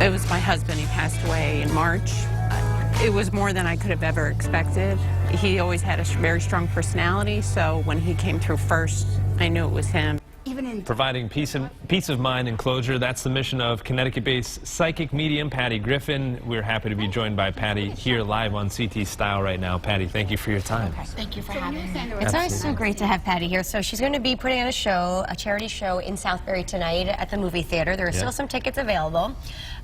It was my husband. He passed away in March. It was more than I could have ever expected. He always had a very strong personality, so when he came through first, I knew it was him. Providing peace of mind and closure, that's the mission of Connecticut-based psychic medium Patty Griffin. We're happy to be joined by Patty here live on CT Style right now. Patty, thank you for your time. Okay. Thank you for having me. It's always so great to have Patty here. So she's going to be putting on a show, a charity show in Southbury tonight at the movie theater. There are still some tickets available.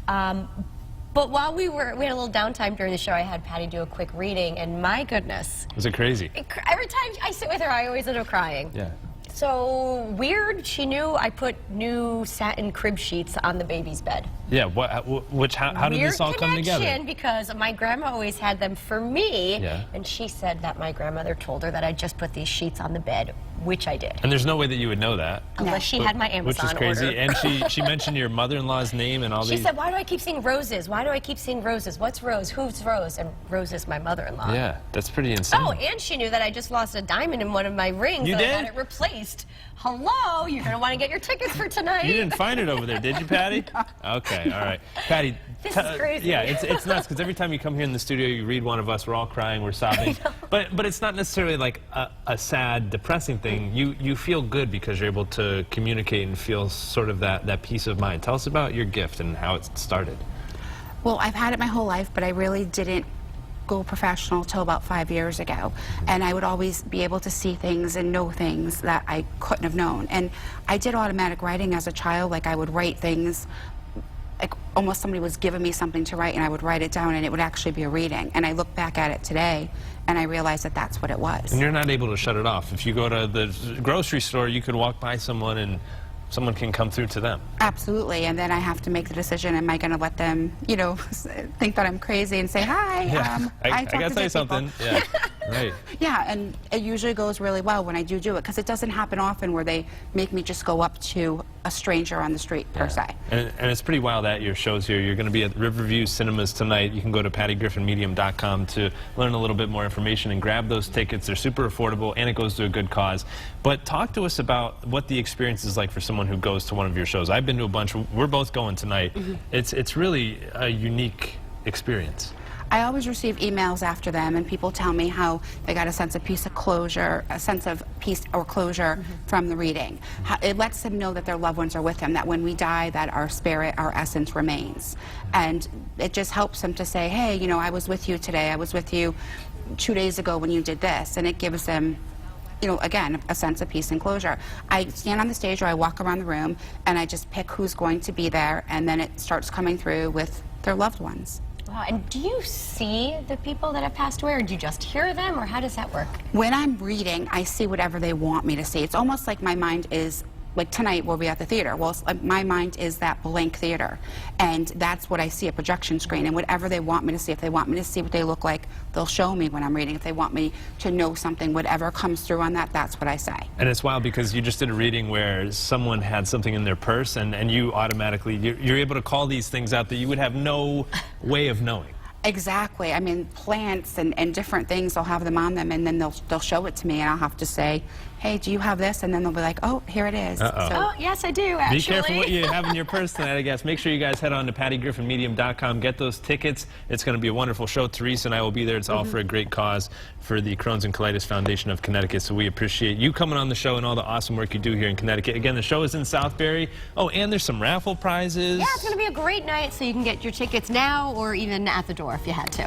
But while we had a little downtime during the show, I had Patty do a quick reading, and my goodness. Was it crazy? Every time I sit with her, I always end up crying. Yeah. So weird, she knew I put new satin crib sheets on the baby's bed. Yeah, how did this all come together? Weird connection, because my grandma always had them for me, yeah. And she said that my grandmother told her that I just put these sheets on the bed, which I did. And there's no way that you would know that. Unless she had my Amazon Which is crazy. order. And she mentioned your mother-in-law's name and all these. She said, why do I keep seeing roses? Why do I keep seeing roses? What's Rose? Who's Rose? And Rose is my mother-in-law. Yeah, that's pretty insane. Oh, and she knew that I just lost a diamond in one of my rings. You and did? I got it replaced. Hello, you're going to want to get your tickets for tonight. You didn't find it over there, did you, Patty? Okay, all right. Patty, this is crazy. Yeah, it's nuts, because every time you come here in the studio, you read one of us, we're all crying, we're sobbing. But it's not necessarily like a sad, depressing thing. You feel good because you're able to communicate and feel sort of that peace of mind. Tell us about your gift and how it started. Well, I've had it my whole life, but I really didn't go professional till about 5 years ago, and I would always be able to see things and know things that I couldn't have known. And I did automatic writing as a child. Like, I would write things like almost somebody was giving me something to write, and I would write it down, and it would actually be a reading. And I look back at it today, and I realized that that's what it was. And you're not able to shut it off. If you go to the grocery store, you could walk by someone and someone can come through to them. Absolutely, and then I have to make the decision, am I going to let them, you know, think that I'm crazy and say, hi, yeah. I talk gotta to tell you dead people. something. Yeah, right. Yeah, and it usually goes really well when I do it, because it doesn't happen often where they make me just go up to a stranger on the street, per se. And it's pretty wild at your shows here. You're going to be at Riverview Cinemas tonight. You can go to pattygriffinmedium.com to learn a little bit more information and grab those tickets. They're super affordable, and it goes to a good cause. But talk to us about what the experience is like for someone who goes to one of your shows. I've been to a bunch. We're both going tonight. It's really a unique experience. I always receive emails after them, and people tell me how they got a sense of peace or closure from the reading. It lets them know that their loved ones are with them, that when we die, that our spirit, our essence remains. And it just helps them to say, hey, you know, I was with you today, I was with you 2 days ago when you did this, and it gives them, you know, again, a sense of peace and closure. I stand on the stage or I walk around the room, and I just pick who's going to be there, and then it starts coming through with their loved ones. Wow, and do you see the people that have passed away, or do you just hear them, or how does that work? When I'm reading, I see whatever they want me to see. It's almost like my mind is, like tonight we'll be at the theater. Well, my mind is that blank theater, and that's what I see, a projection screen, and whatever they want me to see. If they want me to see what they look like, they'll show me when I'm reading. If they want me to know something, whatever comes through on that, that's what I say. And it's wild because you just did a reading where someone had something in their purse, and you automatically, you're able to call these things out that you would have no way of knowing. Exactly. I mean, plants and different things, I'll have them on them, and then they'll show it to me, and I'll have to say, hey, do you have this? And then they'll be like, oh, here it is. Uh-oh. So, Oh, yes, I do, actually. Be careful what you have in your purse tonight, I guess. Make sure you guys head on to pattygriffinmedium.com. Get those tickets. It's going to be a wonderful show. Teresa and I will be there. It's all for a great cause for the Crohn's and Colitis Foundation of Connecticut. So we appreciate you coming on the show and all the awesome work you do here in Connecticut. Again, the show is in Southbury. Oh, and there's some raffle prizes. Yeah, it's going to be a great night, so you can get your tickets now or even at the door if you had to.